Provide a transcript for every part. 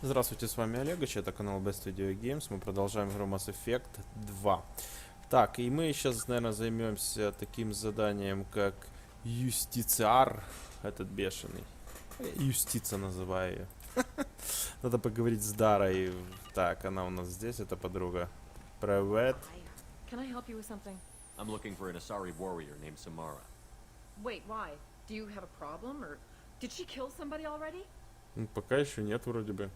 Здравствуйте, с вами Олегович, это канал Best Video Games, мы продолжаем игру Mass Effect 2. Так, и мы сейчас, наверное, займемся таким заданием, как Юстицар, этот бешеный. Юстица называю ее. Надо поговорить с Дарой. Так, она у нас здесь, это подруга. Привет. Can I help you with something? I'm looking for an Asari warrior named Samara. Wait, why? Do you have a problem, or did she kill somebody already? Пока еще нет, вроде бы.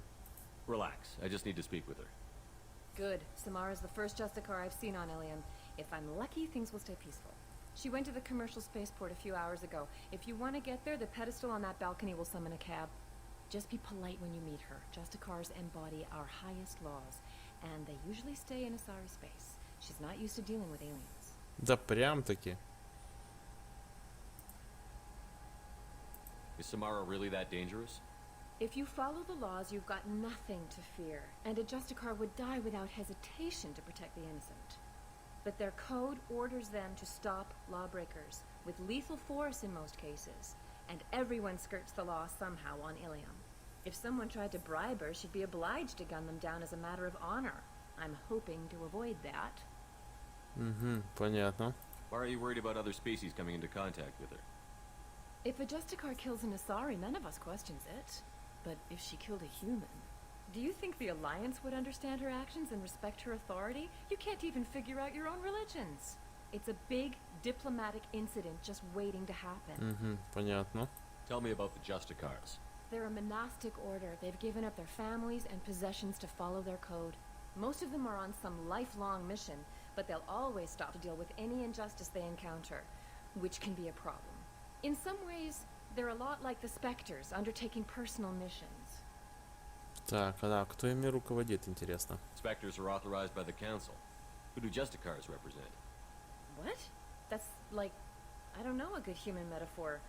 Relax, I just need to speak with her. Good. Samara's the first Justicar I've seen on Ilium. If I'm lucky, things will stay peaceful. She went to the commercial spaceport a few hours ago. If you want to get there, the pedestal on that balcony will summon a cab. Just be polite when you meet her. Justicars embody our highest laws, and they usually stay in Asari space. She's not used to dealing with aliens. Да прям-таки. Is Samara really that dangerous? If you follow the laws, you've got nothing to fear, and a Justicar would die without hesitation to protect the innocent. But their code orders them to stop lawbreakers, with lethal force in most cases, and everyone skirts the law somehow on Ilium. If someone tried to bribe her, she'd be obliged to gun them down as a matter of honor. I'm hoping to avoid that. Понятно. Why are you worried about other species coming into contact with her? If a Justicar kills an Asari, none of us questions it. But if she killed a human, do you think the Alliance would understand her actions and respect her authority? You can't even figure out your own religions. It's a big diplomatic incident just waiting to happen. Понятно. Tell me about the Justicars. They're a monastic order. They've given up their families and possessions to follow their code. Most of them are on some lifelong mission, but they'll always stop to deal with any injustice they encounter, which can be a problem. In some ways, they're a lot like the Spectres, undertaking personal missions. Так, а кто ими руководит, интересно? Spectres are authorized by the Council. Who do Justicars represent? What? That's like, I don't know a good human metaphor.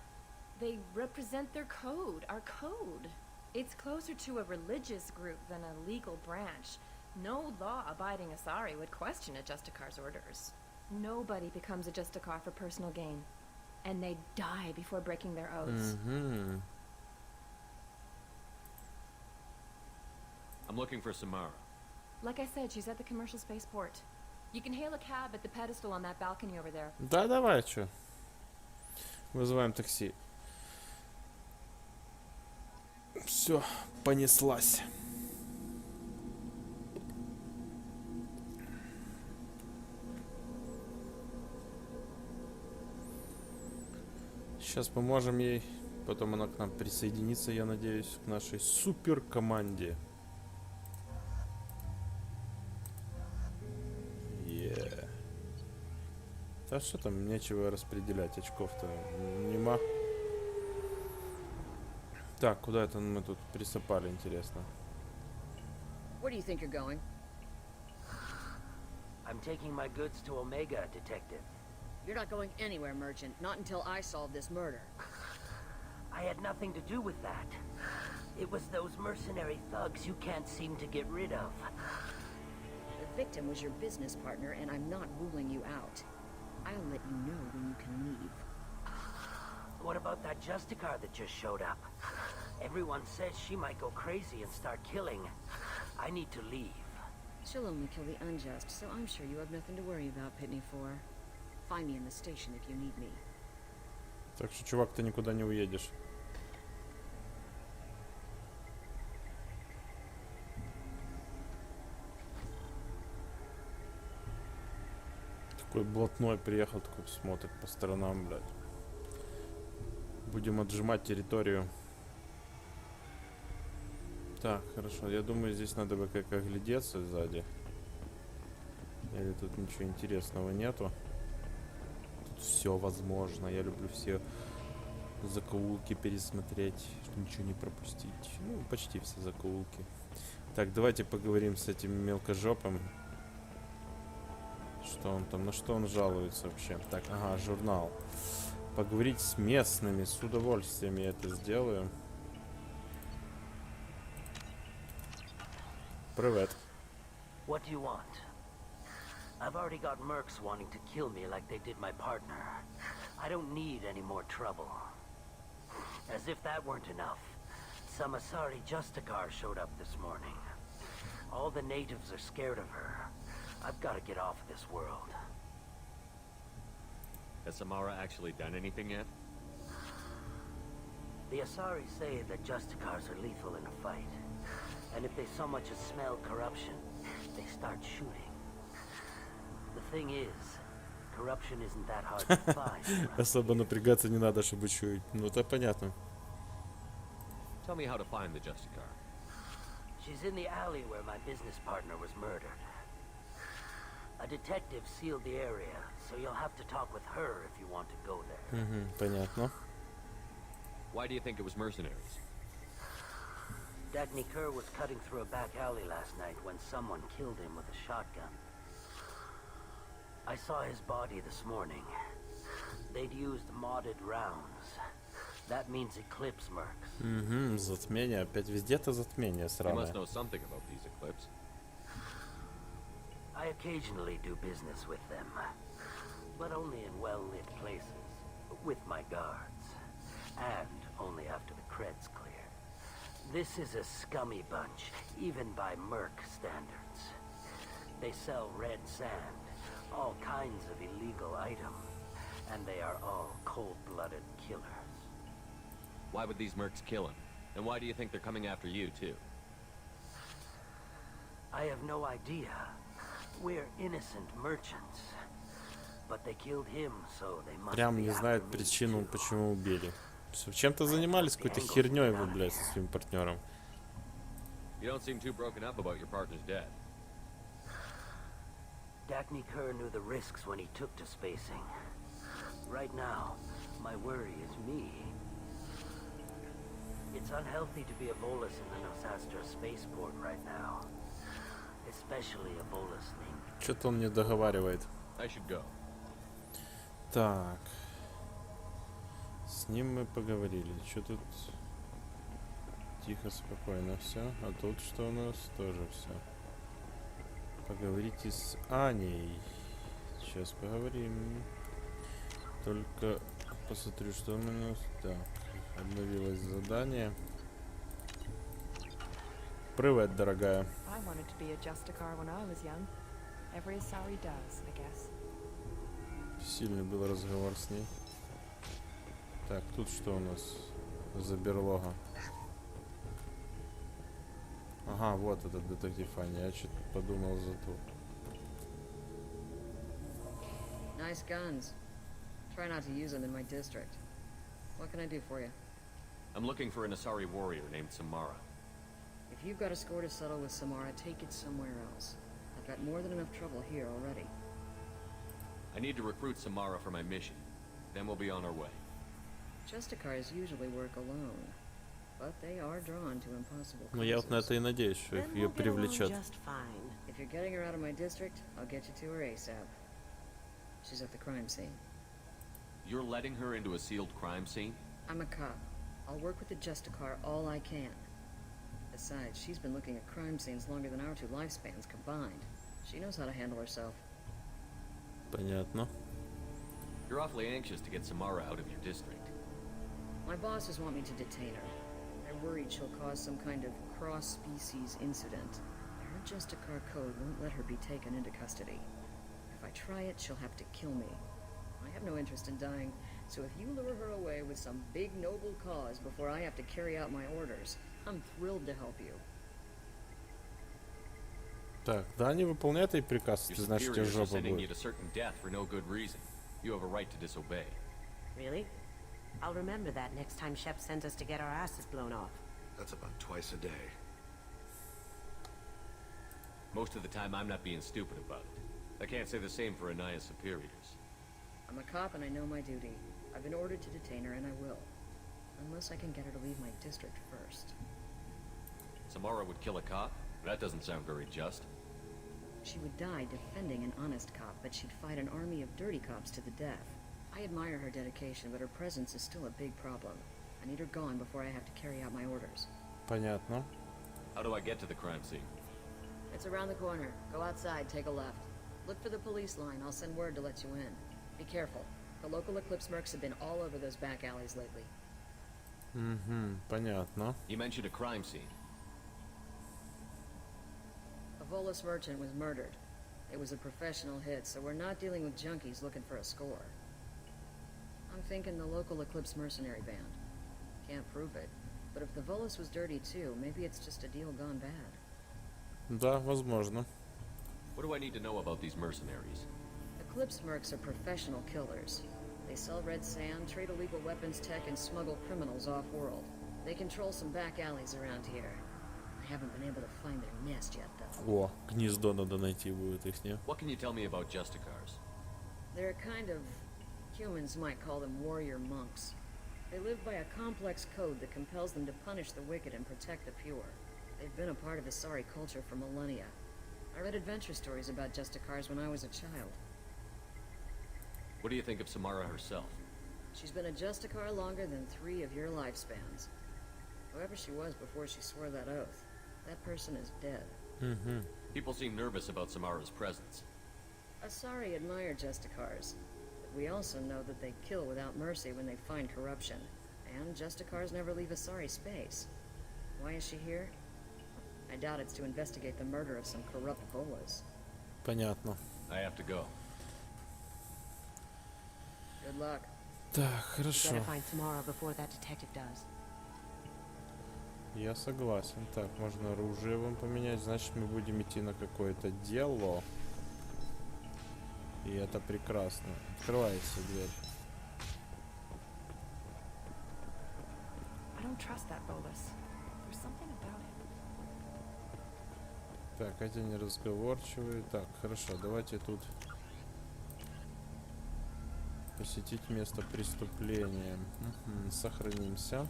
They represent their code, our code. It's closer to a religious group than a legal branch. No law-abiding Asari would question a Justicar's orders. Nobody becomes a Justicar for personal gain. And they die before breaking their oaths. I'm looking for Samara. Like I said, she's at the commercial spaceport. You can hail a cab at the pedestal on that balcony over there. Да, давай, чё. Вызываем такси. Все, понеслась. Сейчас поможем ей. Потом она к нам присоединится, я надеюсь, к нашей супер команде. Да что там, нечего распределять очков-то. Нема. Так, куда это мы тут присыпали, интересно? Where do you think you're going? I'm taking my goods to Omega, Detective. You're not going anywhere, Merchant. Not until I solve this murder. I had nothing to do with that. It was those mercenary thugs you can't seem to get rid of. The victim was your business partner, and I'm not ruling you out. I'll let you know when you can leave. What about that Justicar that just showed up? Everyone says she might go crazy and start killing. I need to leave. She'll only kill the unjust, so I'm sure you have nothing to worry about, Pitney 4. Find me in the station if you need me. Так что, чувак, ты никуда не уедешь. Такой блатной приехал, такой смотрит по сторонам, блядь. Будем отжимать территорию. Так, хорошо. Я думаю, здесь надо бы как оглядеться сзади. Или тут ничего интересного нету. Тут все возможно. Я люблю все закоулки пересмотреть, чтобы ничего не пропустить. Ну, почти все закоулки. Так, давайте поговорим с этим мелкожопом. Что он там, на что он жалуется вообще? Так, ага, журнал. Поговорить с местными, с удовольствием я это сделаю. Привет. What do you want? I've already got mercs wanting to kill me like they did my partner. I don't need any more trouble. As if that weren't enough. Some Asari Justicar showed up this morning. All the natives are scared of her. I've got to get off of this world. Has Samara actually done anything yet? The Asari say that Justicars are lethal in a fight. And if they so much as smell corruption, they start shooting. The thing is, corruption isn't that hard to find. Особо напрягаться не надо, чтобы чуять. Ну, это понятно. Tell me how to find the Justicar. She's in the alley where my business partner was murdered. A detective sealed the area, so you'll have to talk with her if you want to go there. Понятно. Why do you think it was mercenaries? Dagny Kerr was cutting through a back alley last night when someone killed him with a shotgun. I saw his body this morning. They'd used modded rounds. That means eclipse mercs. Затмение. Опять везде-то затмение You сраное. must know something about these eclipses. I occasionally do business with them, but only in well-lit places, with my guards, and only after the cred's clear. This is a scummy bunch, even by merc standards. They sell red sand, all kinds of illegal items, and they are all cold-blooded killers. Why would these mercs kill him? And why do you think they're coming after you, too? I have no idea. We're innocent merchants. But they killed him, so they must Прям be не after знает me причину, too. почему убили. Чем-то занимались, какой-то херней вы, блядь, со своим партнером. You don't seem too broken up about your partner's death. Dagny Kerr knew the risks when he took to spacing. Right now, my worry is me. It's unhealthy to be a bolus in the Nosastra spaceport right now. Especially a bolus named... Что-то он не договаривает. I should go. Так. С ним мы поговорили. Что тут? Тихо, спокойно все. А тут что у нас? Тоже все. Поговорите с Аней. Сейчас поговорим. Только посмотрю, что у нас. Так. Обновилось задание. Привет, дорогая. I wanted to be a Justicar when I was young. Every Asari does, I guess. Сильный был разговор с ней. Так, тут что у нас за берлога? Ага, вот этот детектив Аня. Я что-то подумал за ту. Nice guns. Try not to use them in my district. What can I do for you? I'm looking for an Asari warrior named Samara. If you've got a score to settle with Samara, take it somewhere else. I've got more than enough trouble here already. I need to recruit Samara for my mission. Then we'll be on our way. Justicars usually work alone, but they are drawn to impossible Ну я вот на causes. это и надеюсь, что Then ее we'll get along привлечет. just fine. If you're getting her out of my district, I'll get you to her ASAP. She's at the crime scene. You're letting her into a sealed crime scene? I'm a cop. I'll work with the Justicar all I can. Besides, she's been looking at crime scenes longer than our two lifespans combined. She knows how to handle herself. Понятно. You're awfully anxious to get Samara out of your district. My bosses want me to detain her. They're worried she'll cause some kind of cross-species incident. Her Justicar code won't let her be taken into custody. If I try it, she'll have to kill me. I have no interest in dying, so if you lure her away with some big noble cause before I have to carry out my orders, I'm thrilled to help you. Так, да, они выполняют и приказ, Your ты знаешь, тебе superiors are жопа sending you будет. to certain death for no good reason. You have a right to disobey. Really? I'll remember that next time Shep sends us to get our asses blown off. That's about twice a day. Most of the time, I'm not being stupid about it. I can't say the same for Anaya's superiors. I'm a cop and I know my duty. I've been ordered to detain her and I will. Unless I can get her to leave my district first. Samara would kill a cop? That doesn't sound very just. She would die defending an honest cop, but she'd fight an army of dirty cops to the death. I admire her dedication, but her presence is still a big problem. I need her gone before I have to carry out my orders. Понятно. How do I get to the crime scene? It's around the corner. Go outside, take a left. Look for the police line. I'll send word to let you in. Be careful. The local Eclipse mercs have been all over those back alleys lately. Угу, понятно. You mentioned a crime scene. A Volus merchant was murdered. It was a professional hit, so we're not dealing with junkies looking for a score. I'm thinking the local Eclipse mercenary band. Can't prove it, but if the Volus was dirty too, maybe it's just a deal gone bad. Да, возможно. What do I need to know about these mercenaries? Eclipse mercs are professional killers. They sell red sand, trade illegal weapons tech, and smuggle criminals off-world. They control some back alleys around here. I haven't been able to find their nest yet, though. О, гнездо надо найти будет их, не? What can you tell me about Justicars? They're a kind of... humans might call them warrior monks. They live by a complex code that compels them to punish the wicked and protect the pure. They've been a part of Asari culture for millennia. I read adventure stories about Justicars when I was a child. What do you think of Samara herself? She's been a Justicar longer than 3 of your lifespans. Whoever she was before she swore that oath, that person is dead. Угу. People seem nervous about Samara's presence. Asari admire Justicars, but we also know that they kill without mercy when they find corruption. And Justicars never leave Asari space. Why is she here? I doubt it's to investigate the murder of some corrupt Volas. Понятно. I have to go. Good luck. Так, You хорошо. better find Samara before that detective does. Я согласен. Так, можно оружие вам поменять. Значит, мы будем идти на какое-то дело. И это прекрасно. Открывается дверь. I don't trust that Volus. There's something about him. Так, эти неразговорчивые. Так, хорошо, давайте тут посетить место преступления. Мгм, сохранимся.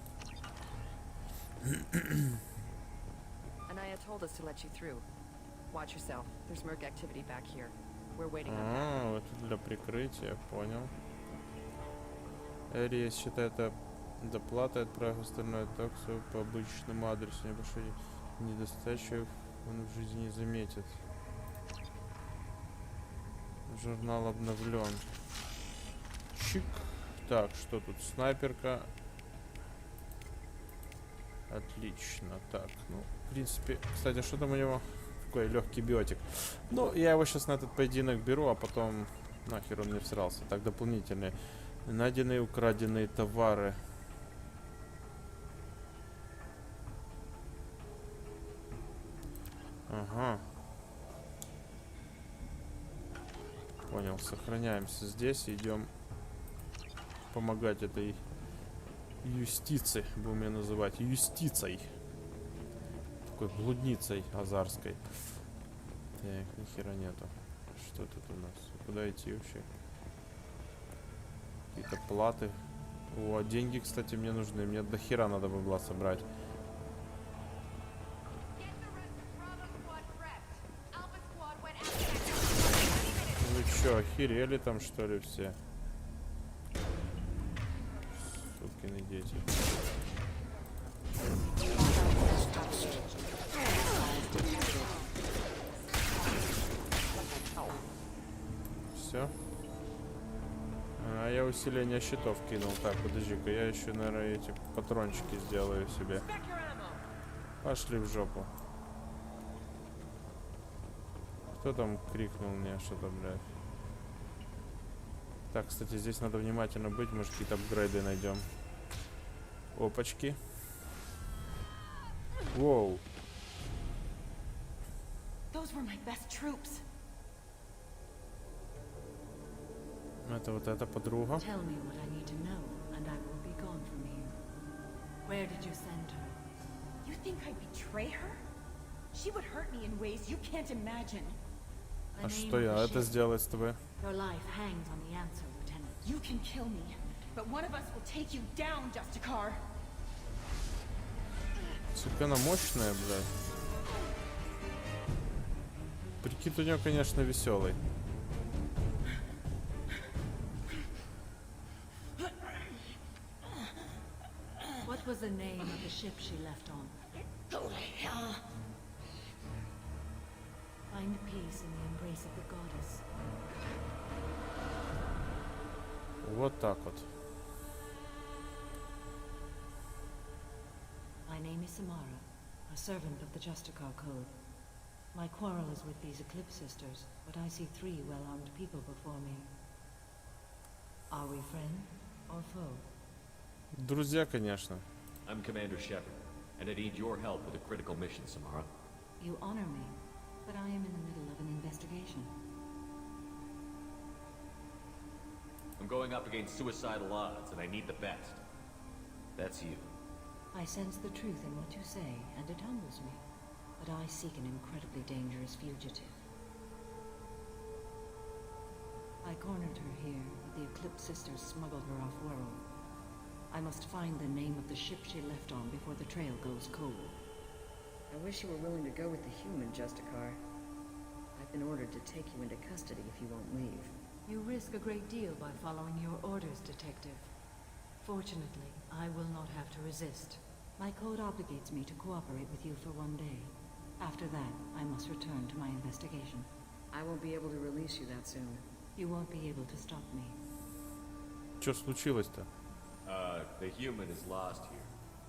Anaya told us to let you through. Watch yourself. There's merc activity back here. We're waiting on that. А, вот тут для прикрытия, понял. Эрия считает это доплатой, отправив остальное таксу по обычному адресу. Небольшой недостачу он в жизни не заметит. Журнал обновлен. Чик. Так, что тут? Снайперка. Отлично. Так, ну, в принципе, кстати, что там у него? Такой легкий биотик. Ну, я его сейчас на этот поединок беру, а потом нахер он мне всрался. Так, дополнительные. Найденные украденные товары. Ага. Понял, сохраняемся здесь и идем помогать этой юстиции, будем ее называть юстицей. Такой блудницей азарской. Так, нихера нету. Что тут у нас? Куда идти вообще? Какие-то платы. О, деньги, кстати, мне нужны. Мне до хера надо бабла собрать. Вы чё, охерели там, что ли, все? Сукины дети. Все. А я усиление щитов кинул. Так, подожди-ка, я еще, наверное, эти патрончики сделаю себе. Пошли в жопу. Кто там крикнул мне что-то, блядь? Так, кстати, здесь надо внимательно быть, может, какие-то апгрейды найдем. Опачки. Воу. Это вот эта подруга. Tell me what I need to know, and I will be gone from here. Where did you send her? You think I'd betray her? She would hurt me in ways you can't imagine. А что я это сделать с тобой? Your life hangs on the answer, Lieutenant. You can kill me, but one of us will take you down, Justicar. Сука, она мощная, блядь. Прикид у нее, конечно, веселый. What was the name of the ship she left on? Holy hell. Find peace in the embrace of the goddess. Вот так вот. me Samara, a servant of the Justicar Code. My quarrel is with these Eclipse sisters, but I see 3 well-armed people before me. Are we friend or foe? Друзья, конечно. I'm Commander Shepard, and I need your help with a critical mission, Samara. You honor me, but I am in the middle of an investigation. I'm going up against suicidal odds, and I need the best. That's you. I sense the truth in what you say, and it humbles me. But I seek an incredibly dangerous fugitive. I cornered her here, but the Eclipse sisters smuggled her off-world. I must find the name of the ship she left on before the trail goes cold. I wish you were willing to go with the human, Justicar. I've been ordered to take you into custody if you won't leave. You risk a great deal by following your orders, Detective. Fortunately, I will not have to resist. My code obligates me to cooperate with you for 1 day. After that, I must return to my investigation. I won't be able to release you that soon. You won't be able to stop me. Что случилось-то? The human is lost here.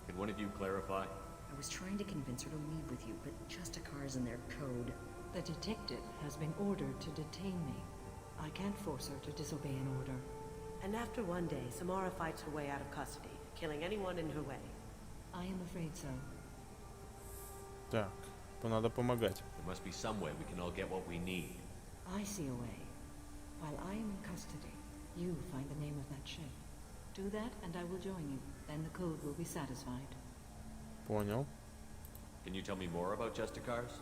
Can one of you clarify? I was trying to convince her to leave with you, but Justicar's in their code. The detective has been ordered to detain me. I can't force her to disobey an order. And after 1 day, Samara fights her way out of custody, killing anyone in her way. I am afraid so. Так, надо помогать. There must be some way we can all get what we need. I see a way. While I am in custody, you find the name of that ship. Do that and I will join you. Then the code will be satisfied. Понял. Can you tell me more about Justicars?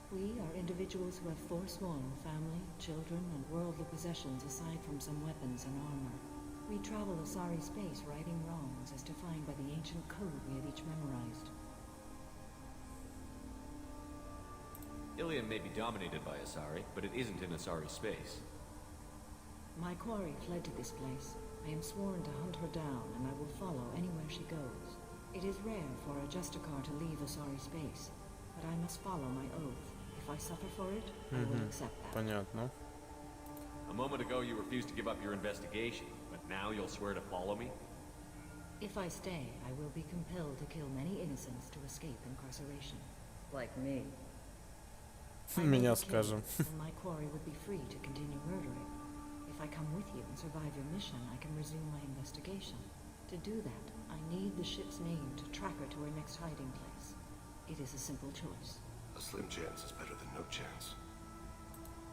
We are individuals who have forsworn family, children, and worldly possessions aside from some weapons and armor. We travel Asari space righting wrongs as defined by the ancient code we have each memorized. Ilium may be dominated by Asari, but it isn't in Asari space. My quarry fled to this place. I am sworn to hunt her down, and I will follow anywhere she goes. It is rare for a Justicar to leave Asari space, but I must follow my oath. If I suffer for it, I will accept that. Понятно. A moment ago you refused to give up your investigation, but now you'll swear to follow me? If I stay, I will be compelled to kill many innocents to escape incarceration. Like me. I may Меня be killed, скажем. and my quarry would be free to continue murdering. If I come with you and survive your mission, I can resume my investigation. To do that, I need the ship's name to track her to her next hiding place. It is a simple choice. A slim chance is better than no chance.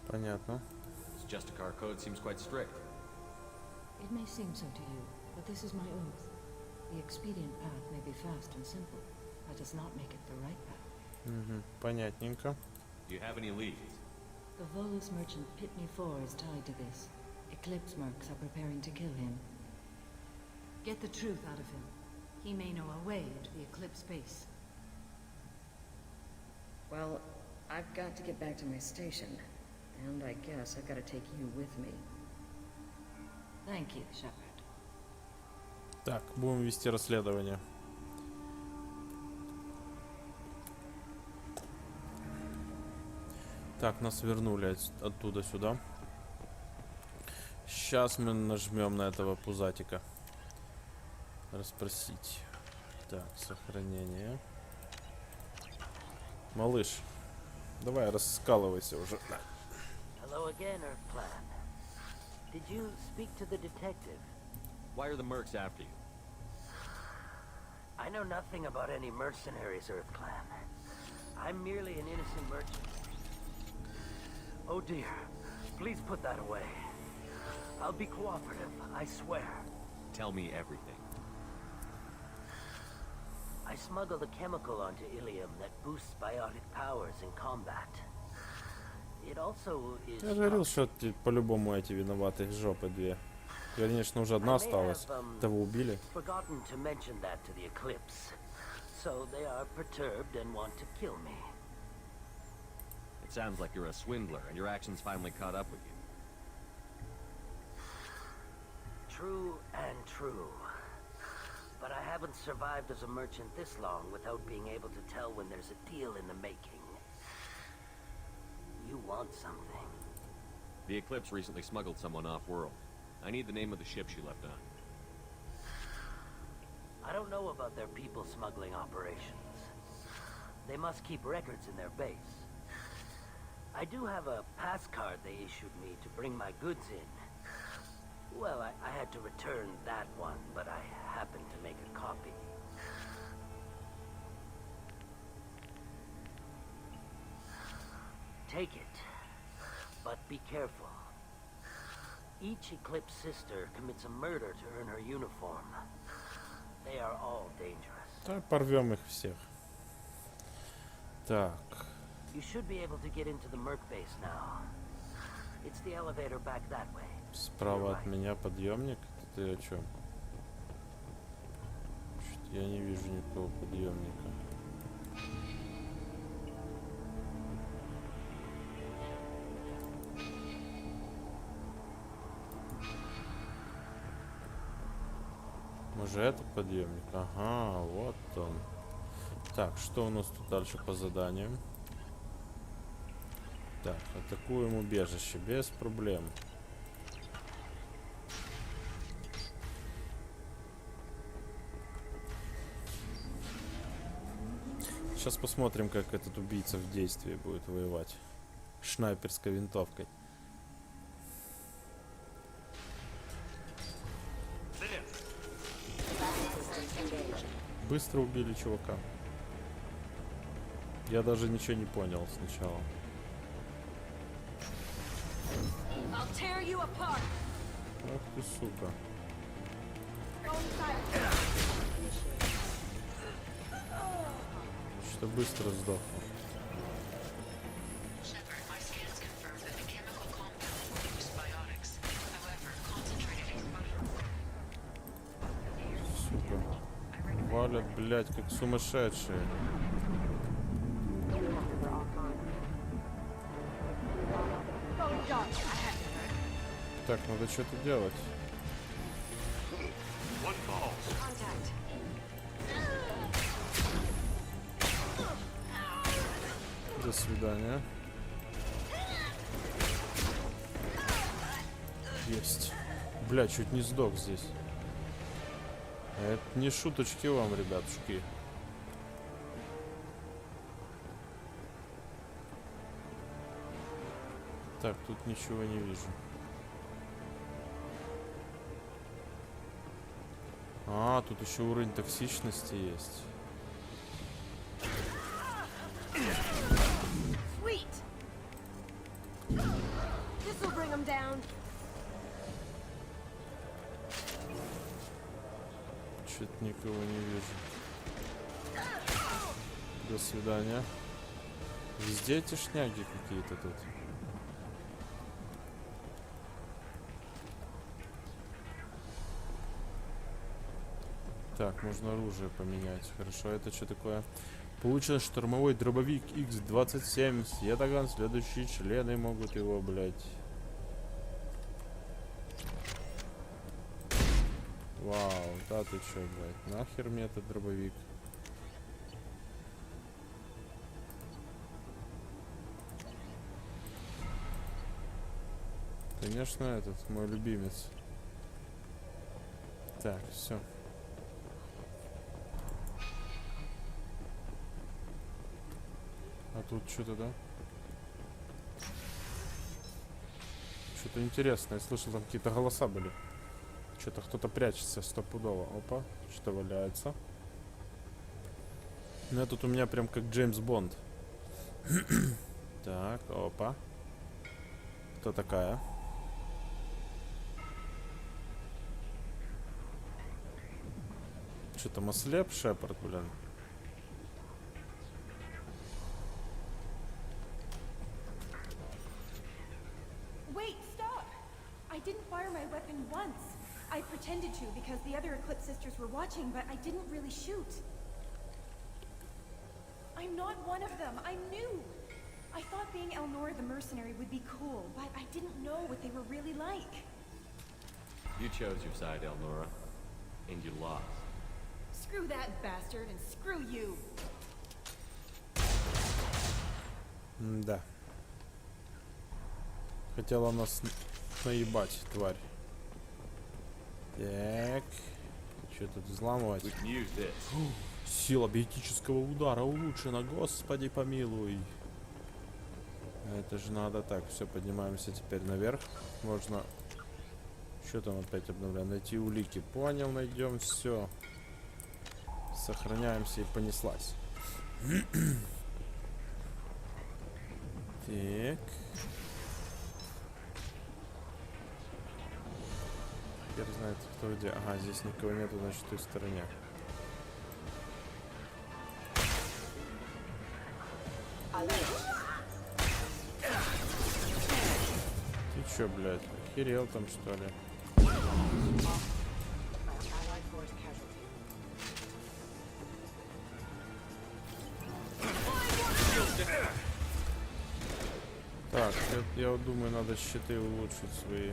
Понятно. This Justicar code seems quite strict. It may seem so to you, but this is my oath. The expedient path may be fast and simple. That does not make it the right path. Понятненько. Do you have any leads? The Volus merchant Pitney 4 is tied to this. Eclipse mercs are preparing to kill him. Get the truth out of him. He may know a way into the Eclipse base. Well, I've got to get back to my station. And I guess I've got to take you with me. Thank you, Shepard. Так, будем вести расследование. Так, нас вернули оттуда сюда. Сейчас мы нажмем на этого пузатика. Расспросить. Так, сохранение. Малыш, давай раскалывайся уже. Hello again, Earth Clan. Did you speak to the detective? Why are the mercs after you? I know nothing about any mercenaries, Earth Clan. I'm merely an innocent merchant. Oh dear, please put that away. I'll be cooperative, I swear. Tell me everything. I smuggled a chemical onto Ilium that boosts biotic powers in combat. It also is... Я же говорил, что по-любому эти виноваты жопы две. Конечно, уже одна осталась. Того убили. Forgotten to mention that to the Eclipse. So they are perturbed and want to kill me. It sounds like you're a swindler, and your actions finally caught up with you. True and true. But I haven't survived as a merchant this long without being able to tell when there's a deal in the making. You want something. The Eclipse recently smuggled someone off-world. I need the name of the ship she left on. I don't know about their people smuggling operations. They must keep records in their base. I do have a pass card they issued me to bring my goods in. Well, I had to return that one, but I happened to make a copy. Take it, but be careful. Each Eclipse sister commits a murder to earn her uniform. They are all dangerous. Да, порвем их всех. Так. You should be able to get into the Merc base now. It's the elevator back that way. Справа от меня подъемник. Ты о чем? Что-то я не вижу никакого подъемника. Может, этот подъемник? Ага, вот он. Так, что у нас тут дальше по заданиям? Так, атакуем убежище без проблем. Сейчас посмотрим, как этот убийца в действии будет воевать. Шнайперской винтовкой. Быстро убили чувака. Я даже ничего не понял сначала. Ах ты, сука. Что быстро сдохло. Сука. Валят, блядь, как сумасшедшие. Так, надо что-то делать. До свидания. Есть. Бля, чуть не сдох здесь. Это не шуточки вам, ребятушки. Так, тут ничего не вижу. А, тут еще уровень токсичности есть. Что-то никого не вижу. До свидания. Везде эти шняги какие-то тут. Так, можно оружие поменять. Хорошо, это что такое? Получен штурмовой дробовик X27. Ятаган. Следующие члены могут его, блядь. Вау, да ты чё, блядь? Нахер мне этот дробовик? Конечно, этот мой любимец. Так, все. А тут что-то, да? Что-то интересное. Я слышал, там какие-то голоса были. Что-то кто-то прячется стопудово. Опа, что валяется. Ну, это у меня прям как Джеймс Бонд. Так, опа. Кто такая? Что там ослеп Шепард, блин? Wait, stop! I didn't fire my weapon once. I pretended to because the other Eclipse sisters were watching, but I didn't really shoot. I'm not one of them. I'm new. I thought being Elnora the mercenary would be cool, but I didn't know what they were really like. You chose your side, Elnora, and you lost. Screw that bastard and screw you. Да. Хотела нас наебать, тварь. Так. Что тут взламывать? Сила биотического удара улучшена, господи помилуй. Это же надо так. Все, поднимаемся теперь наверх. Можно... Что там опять обновляем? Найти улики. Понял, найдем. Все. Сохраняемся и понеслась. Так. Хер знает, кто где. Ага, здесь никого нету, значит, в той стороне. Ты чё, блядь, охерел там, что ли? Так, я вот думаю, надо щиты улучшить свои.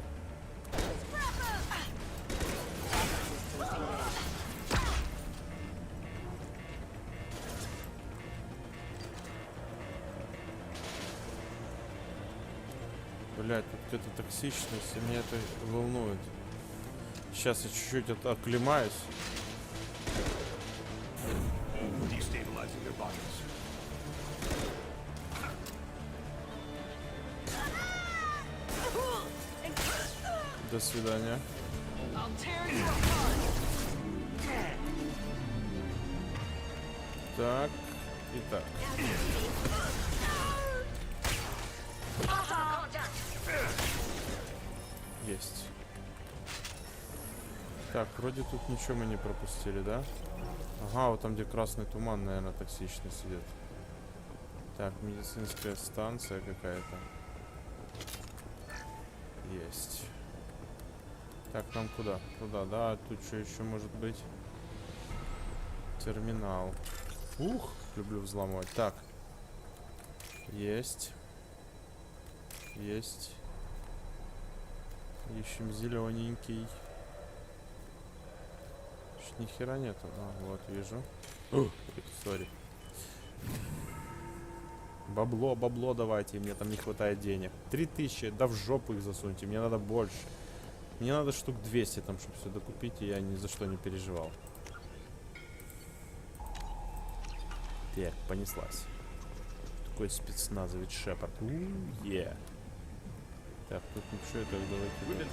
Блять, тут это токсичность, и меня это волнует. Сейчас я чуть-чуть оклемаюсь. До свидания. Так, и так. Есть. Так, вроде тут ничего мы не пропустили, да? Ага, вот там, где красный туман, наверное, токсичный сидит. Так, медицинская станция какая-то. Есть. Так, нам куда? Туда, да? Тут что еще может быть? Терминал. Ух, люблю взламывать. Так. Есть. Есть. Ищем зелененький. Ни хера нету. А, вот, вижу. Сори. Бабло, бабло давайте. Мне там не хватает денег. 3000. Да в жопу их засуньте. Мне надо больше. Мне надо штук 200 там, чтобы все докупить. И я ни за что не переживал. Так, понеслась. Такой спецназовец Шепард. Е. Так, тут ничего, так давайте.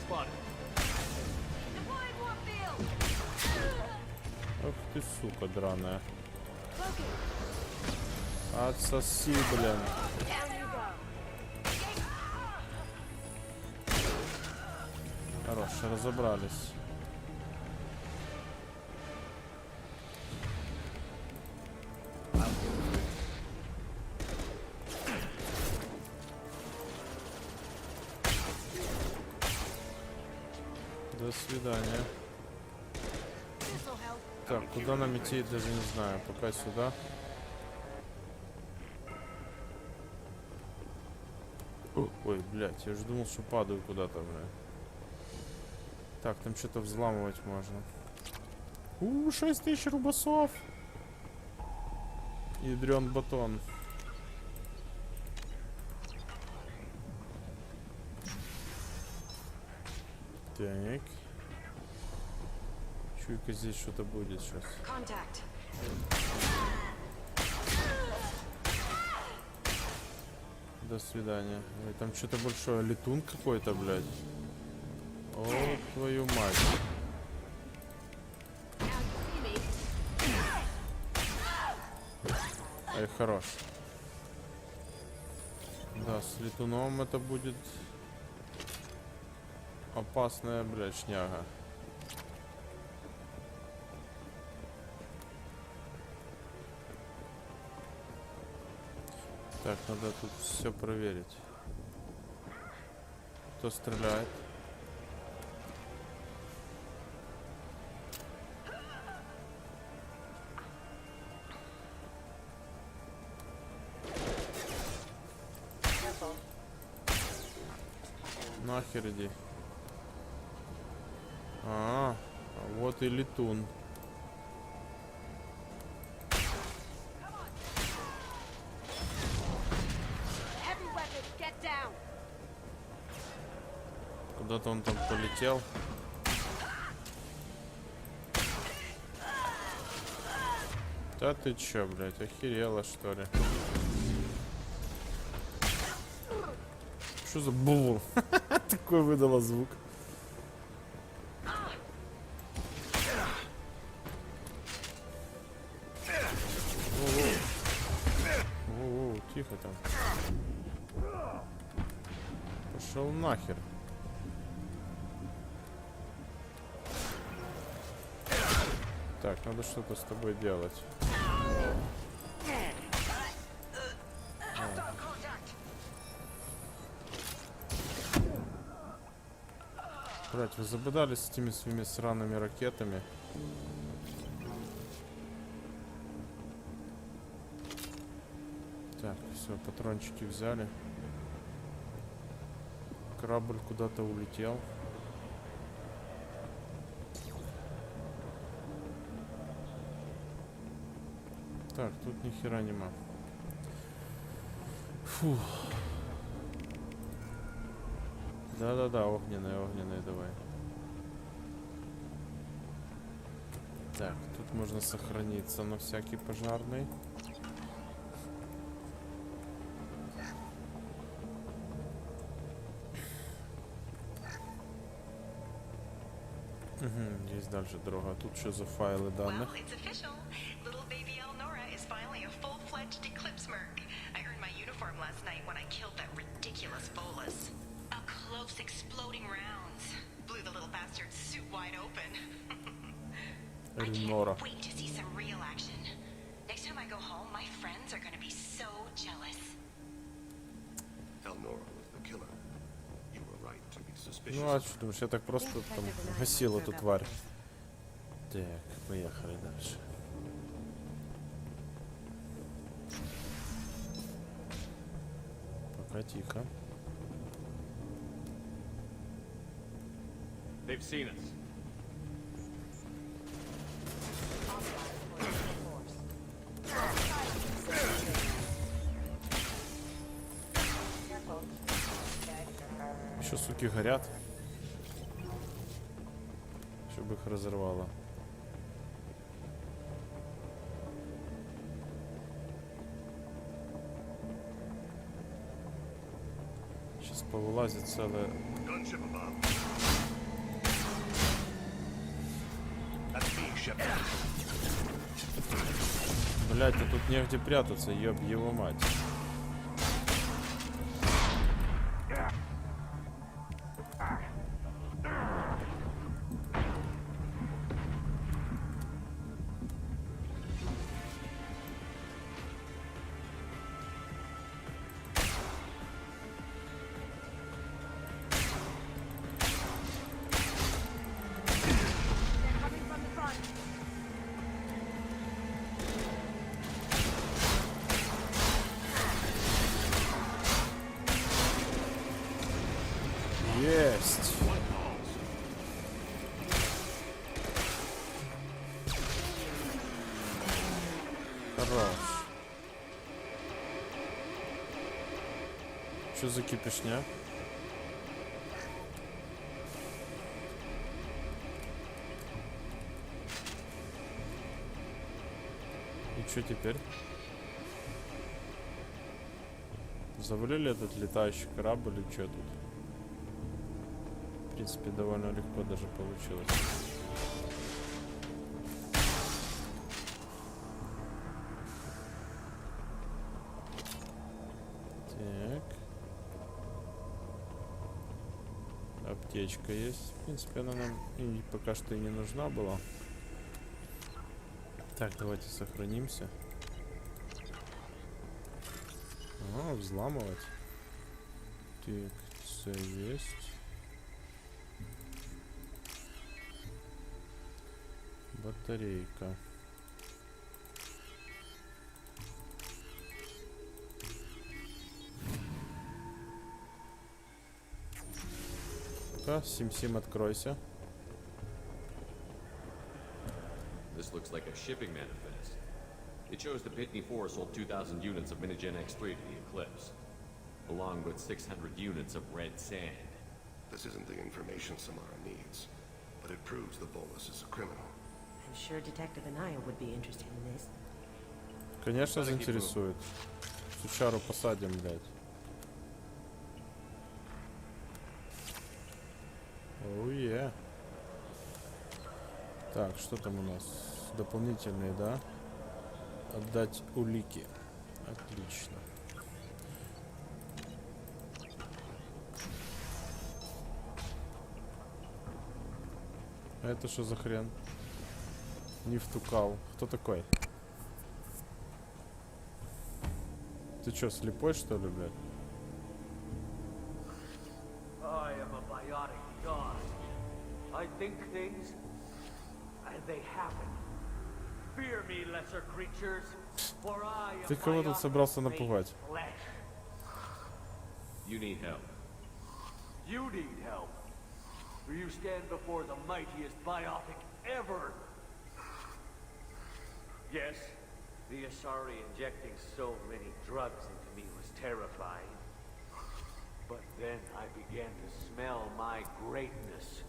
Ах ты, сука, драная. Отсоси, блин. Хорош, разобрались. До свидания. Так, куда нам идти, даже не знаю. Пока сюда. Ой, блядь, я же думал, что падаю куда-то, блядь. Так, там что-то взламывать можно. 6000 рубасов. Ядрен батон. Так. Чуйка, здесь что-то будет сейчас. До свидания. Ой, там что-то большое. Летун какой-то, блядь. О, твою мать. Ай, хорош. Да, с летуном это будет опасная, блядь, шняга. Так, надо тут все проверить. Кто стреляет? Нахер иди. Вот и летун. Куда-то он там полетел. Да ты чё, блядь, охерела, что ли? Что за бул? Такой выдала звук. Воу, тихо там. Пошел нахер. Так, надо что-то с тобой делать. Блять, вы забодались с этими своими сраными ракетами. Так, все, патрончики взяли. Корабль куда-то улетел. Так, тут ни хера нема. Фух. Да-да-да, огненные, давай. Так, тут можно сохраниться на всякий пожарный. Угу, есть дальше дорога. Тут что за файлы данных? Эльнора. Ну а что думаешь, я так просто там гасил эту тварь. Так, поехали дальше. Пока тихо. They've seen us. Еще суки горят. Чтобы их разорвало. Сейчас повылазит целая. Блять, а тут негде прятаться, ёб его мать. Есть. Хорош. Что за кипишня? И что теперь? Завалили этот летающий корабль или что тут? В принципе, довольно легко даже получилось. Так. Аптечка есть. В принципе, она нам и пока что и не нужна была. Так, давайте сохранимся. Ага, взламывать. Так, все есть. Батарейка. Так, Сим-Сим, откройся. This looks like a shipping manifest. It shows the Pitney 4 sold 2,000 units of Minigen X3 to the Eclipse, along with 600 units of red sand. This isn't the information Samara needs, but it proves the Bolus is a criminal. I'm sure Detective Anaya would be interested in this. Конечно, заинтересует. Сучару посадим, блядь. Оуе. Так, что там у нас? Дополнительные, да? Отдать улики. Отлично. А это что за хрен? Не втукал. Кто такой? Ты чё, слепой, что ли, блядь? I am a biotic god. I think things, and they happen. Fear me, lesser creatures, for I am Ты кого тут собрался biotic напугать? flesh. You need help. You need help. For you stand before the mightiest biotic ever. Yes, the Asari injecting so many drugs into me was terrifying. But then I began to smell my greatness.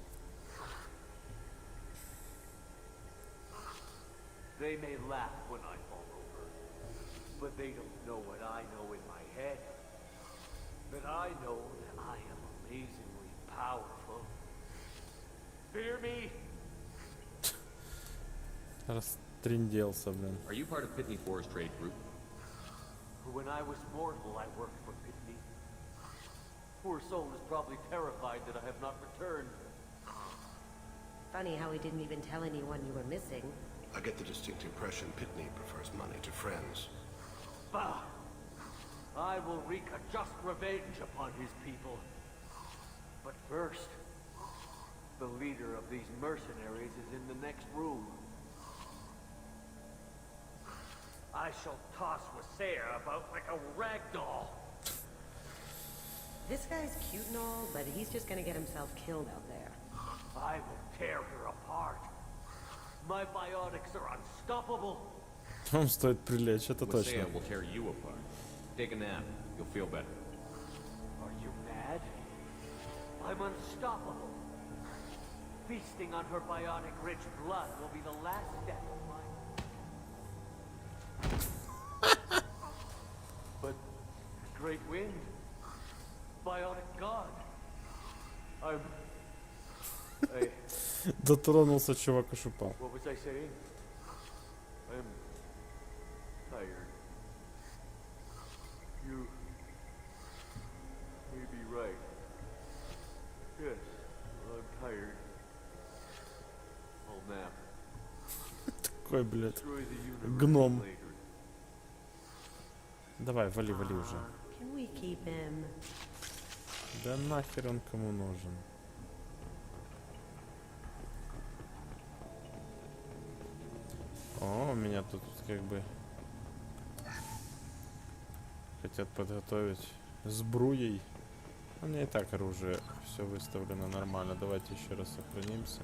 They may laugh when I fall over, but they don't know what I know in my head. That I know that I am amazingly powerful. Fear me? Растринделся, блин. Are you part of Pitney Four's trade group? When I was mortal, I worked for Pitney. Poor soul is probably terrified that I have not returned. Funny how he didn't even tell anyone you were missing. I get the distinct impression Pitney prefers money to friends. Bah! I will wreak a just revenge upon his people. But first, the leader of these mercenaries is in the next room. I shall toss Wasé about like a rag doll. This guy's cute and all, but he's just gonna get himself killed out there. I will tear her apart. My biotics are unstoppable. Вам стоит прилечь, это точно. Wasé will tear you apart. Take a nap. You'll feel better. Are you mad? I'm unstoppable. Feasting on her biotic-rich blood will be the last step of my... But... Great wind. Biotic god. I... Дотронулся чувак и шупал. What was I saying? I'm... tired. You... may be right. Yes, I'm tired. I'll nap. Такой, блядь, Destroy the universe гном. later. Давай, вали, вали уже. Can we keep him? Да нахер он кому нужен? О, меня тут как бы хотят подготовить сбруей. У меня и так оружие все выставлено нормально. Давайте еще раз сохранимся.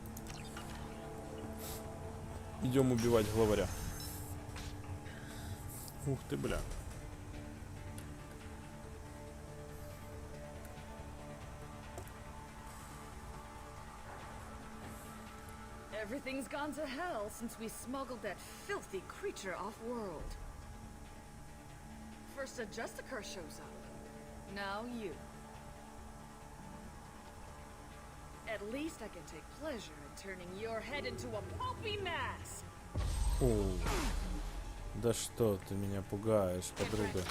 Идем убивать главаря. Ух ты, бля. Everything's gone to hell since we smuggled that filthy creature off-world. First a Justicar shows up. Now you. At least I can take pleasure in turning your head into a pulpy mass. О, да что ты меня пугаешь, подруга.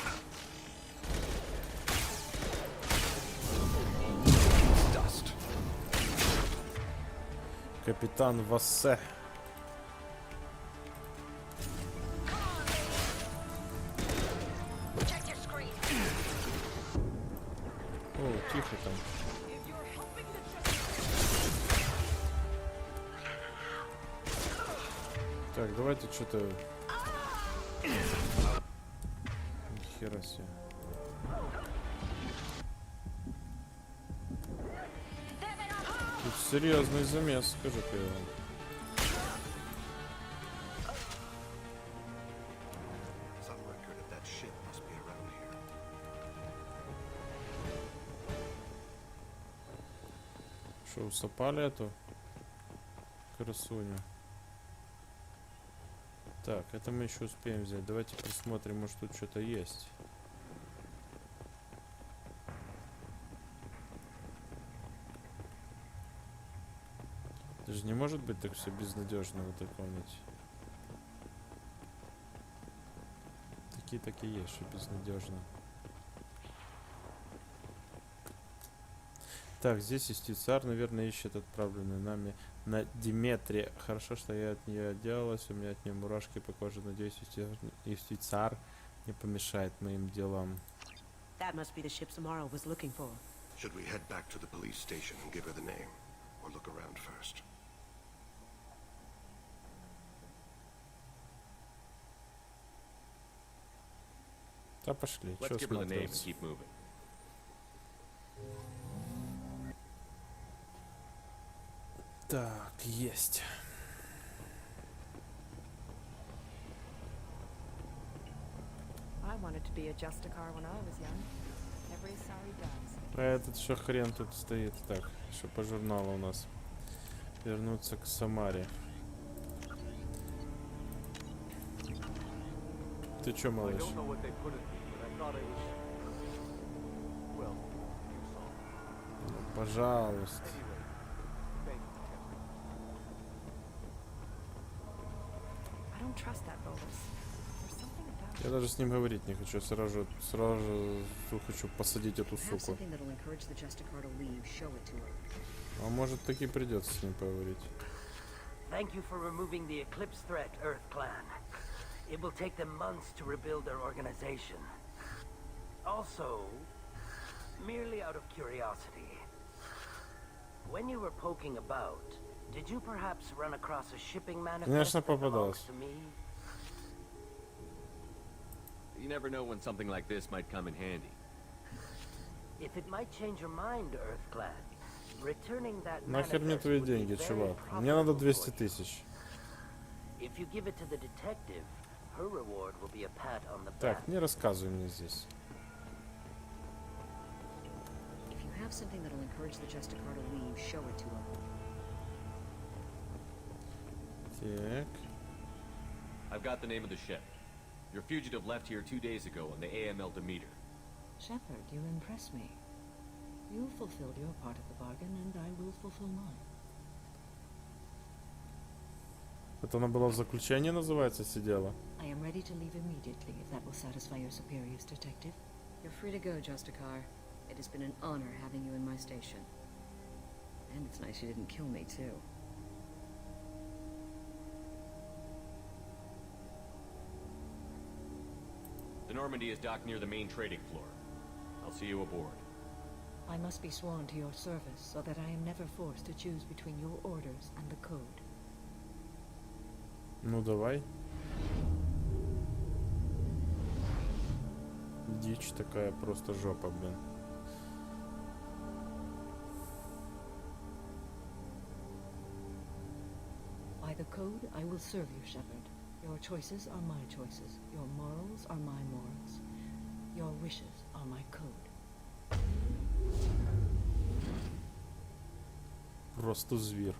Капитан Васэ. О, тихо там. Так, давайте что-то... Хера себе. Тут серьезный замес, скажу-ка я вам. Some record of that ship must be around here. Что, усопали эту красуню? Так, это мы еще успеем взять. Давайте посмотрим, может тут что-то есть. Это же не может быть так все безнадежно в этой комнате. Так и есть, что безнадежно. Так, здесь Юстицар, наверное, ищет отправленный нами на Диметре. Хорошо, что я от нее отделалась, у меня от нее мурашки по коже. Надеюсь, Юстицар не помешает моим делам. That must be the ship Samara was looking for. Should we head back to the police station and give her the name? Or look around first? Да пошли, Let's что give her the name and смотреть? keep moving. Так, есть. I wanted to be a Justicar when I was young. Every sorry does. А этот что хрен тут стоит? Так, что по журналу у нас? Вернуться к Самаре. Ты чё, малыш? Пожалуйста. I don't trust that Bolus. There's something about Я даже с ним говорить не хочу. Сразу хочу посадить эту Have суку. something that'll encourage the Justicar to leave. Show it to her. А может, таки придется с ним поговорить. Thank you for removing the Eclipse threat, Earth Clan. It will take them months to rebuild their organization. Also, merely out of curiosity, when you were poking about, did you perhaps run across a shipping manifest Конечно, that belongs попадалось. to me? You never know when something like this might come in handy. If it might change your mind, Earth Clan, returning that Нахер мне manifest твои would be деньги, very чувак? Мне надо profitable 200 for you. тысяч. If you give it to the detective, her reward will be a pat on the back. Так, не рассказывай мне здесь. If you have something that'll encourage the Justicar to leave, show it to her. Так. I've got the name of the ship. Your fugitive left here 2 days ago on the AML Demeter. Shepard, you impress me. You fulfilled your part of the bargain, and I will fulfill mine. Это она была в заключении, называется, сидела? I am ready to leave immediately, if that will satisfy your superiors, detective. You're free to go, Justicar. It has been an honor having you in my station. And it's nice you didn't kill me, too. The Normandy is docked near the main trading floor. I'll see you aboard. I must be sworn to your service, so that I am never forced to choose between your orders and the code. Ну, давай. Дичь такая, просто жопа, блин. By the code, I will serve you, Shepard. Your choices are my choices. Your morals are my morals. Your wishes are my code. Просто зверь.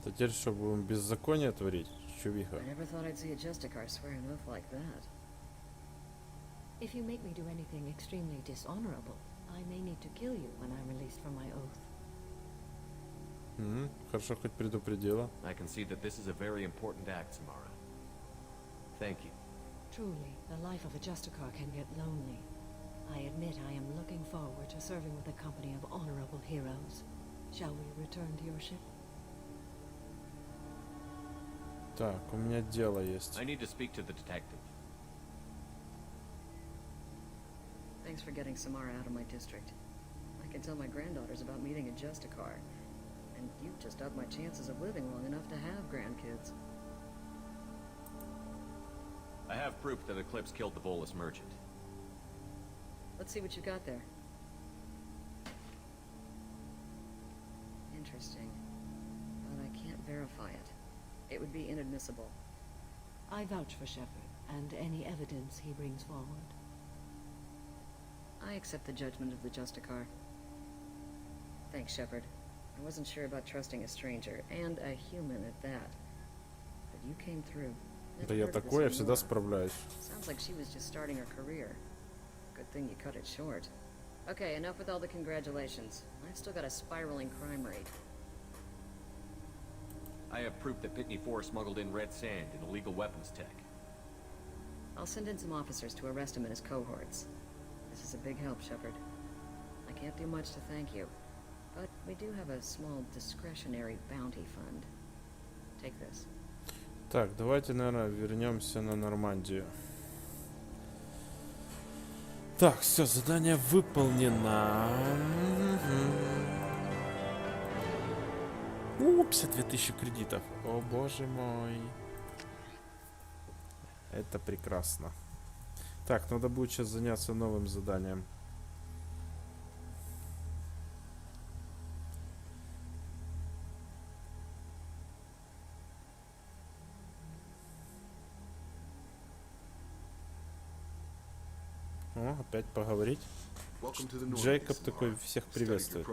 Теперь, что, будем беззаконие творить? Чувиха. I never thought I'd see a Justicar swear an oath like that. If you make me do anything extremely dishonorable, I may need to kill you when I'm released from my oath. Хорошо, хоть предупредила. I can see that this is a very important act, Samara. Thank you. Truly, the life of a Justicar can get lonely. I admit I am looking forward to serving with a company of honorable heroes. Shall we return to your ship? Так, у меня дело есть. I need to speak to the detective. Thanks for getting Samara out of my district. I can tell my granddaughters about meeting a Justicar. And you've just upped my chances of living long enough to have grandkids. I have proof that Eclipse killed the Volus merchant. Let's see what you got there. Interesting. But I can't verify it. It would be inadmissible. I vouch for Shepard, and any evidence he brings forward. I accept the judgment of the Justicar. Thanks, Shepard. I wasn't sure about trusting a stranger, and a human at that. But you came through, Да я такой, я всегда справляюсь. Sounds like she was just starting her career. Good thing you cut it short. Okay, enough with all the congratulations. I've still got a spiraling crime rate. I have proof that Pitney 4 smuggled in red sand and illegal weapons tech. I'll send in some officers to arrest him and his cohorts. This is a big help, Shepard. I can't do much to thank you, but we do have a small discretionary bounty fund. Take this. Так, давайте, наверное, вернемся на Нормандию. Так, все, задание выполнено. 52 тысячи кредитов. О, боже мой. Это прекрасно. Так, надо будет сейчас заняться новым заданием. О, опять поговорить. Джейкоб такой всех приветствует.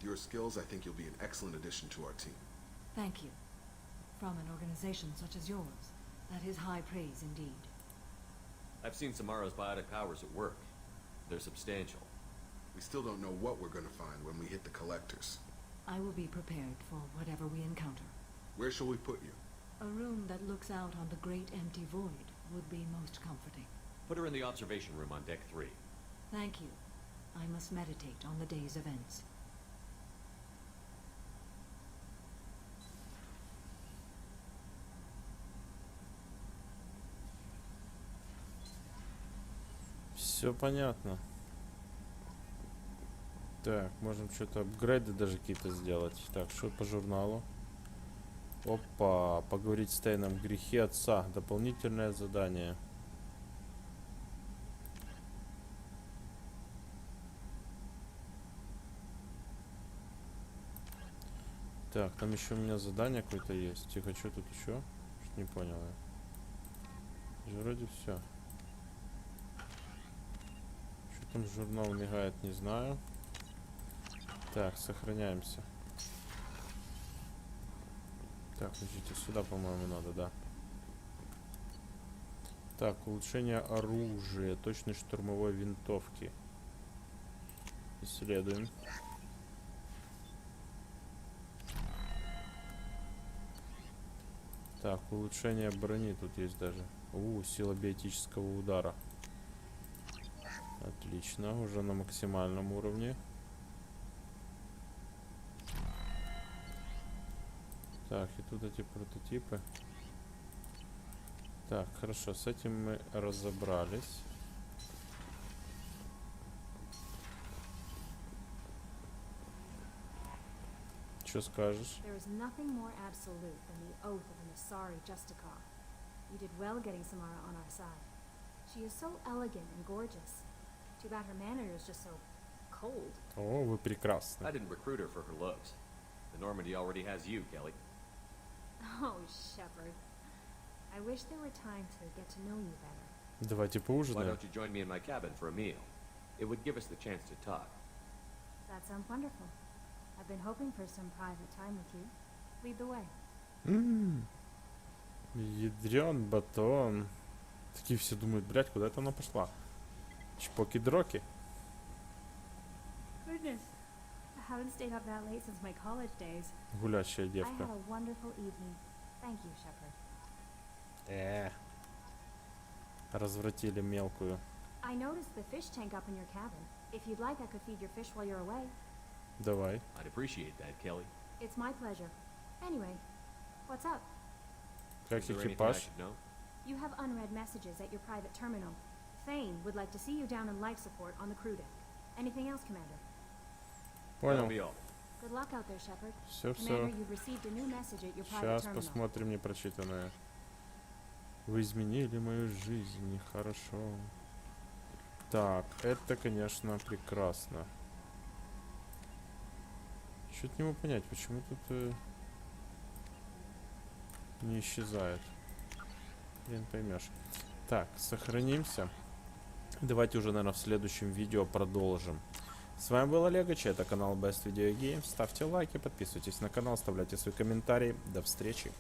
With your skills, I think you'll be an excellent addition to our team. Thank you. From an organization such as yours, that is high praise indeed. I've seen Samara's biotic powers at work. They're substantial. We still don't know what we're going to find when we hit the collectors. I will be prepared for whatever we encounter. Where shall we put you? A room that looks out on the great empty void would be most comforting. Put her in the observation room on deck 3. Thank you. I must meditate on the day's events. Все понятно. Так, можем что-то апгрейды даже какие-то сделать. Так, что по журналу? Опа, поговорить с Тейном. Грехи отца. Дополнительное задание. Так, там еще у меня задание какое-то есть. Тихо, что тут еще? Что-то не понял я. Вроде все. Что там журнал мигает, не знаю. Так, сохраняемся. Так, подождите, сюда, по-моему, надо, да. Так, улучшение оружия, точность штурмовой винтовки. Исследуем. Так, улучшение брони тут есть даже. Сила биотического удара. Отлично, уже на максимальном уровне. Так, и тут эти прототипы. Так, хорошо, с этим мы разобрались. Что скажешь? There is nothing more absolute than the oath of an Asari Justicar. You did well getting Samara on our side. She is so elegant and gorgeous. Too bad her manner is just so cold. О, вы прекрасны. I didn't recruit her for her looks. The Normandy already has you, Kelly. Oh, Shepard. I wish there were time to get to know you better. Давайте Why поужинаем. don't you join me in my cabin for a meal? It would give us the chance to talk. That sounds wonderful. I've been hoping for some private time with you. Lead the way. Ядрен батон. Такие все думают, блядь, куда это она пошла? Чпоки-дроки. Goodness. I haven't stayed up that late since my college days. Гулящая I девка. had a wonderful evening. Thank you, Shepard. Развратили мелкую. I noticed the fish tank up in your cabin. If you'd like, I could feed your fish while you're away. Давай. I'd appreciate that, Kelly. It's my pleasure. Anyway, what's up? Как Is there anything I экипаж? should know? You have unread messages at your private terminal. Thane would like to see you down in life support on the crew deck. Anything else, Commander? That'll be Понял. all. Good luck out there, Shepard. Все, Commander, все. you've received a new message at your private Сейчас terminal. посмотрим непрочитанное. Вы изменили мою жизнь, нехорошо. Так, это, конечно, прекрасно. Чё-то не могу понять, почему тут не исчезает. Блин, поймешь. Так, сохранимся. Давайте уже, наверное, в следующем видео продолжим. С вами был Олегович, это канал Best Video Games. Ставьте лайки, подписывайтесь на канал, оставляйте свои комментарии. До встречи.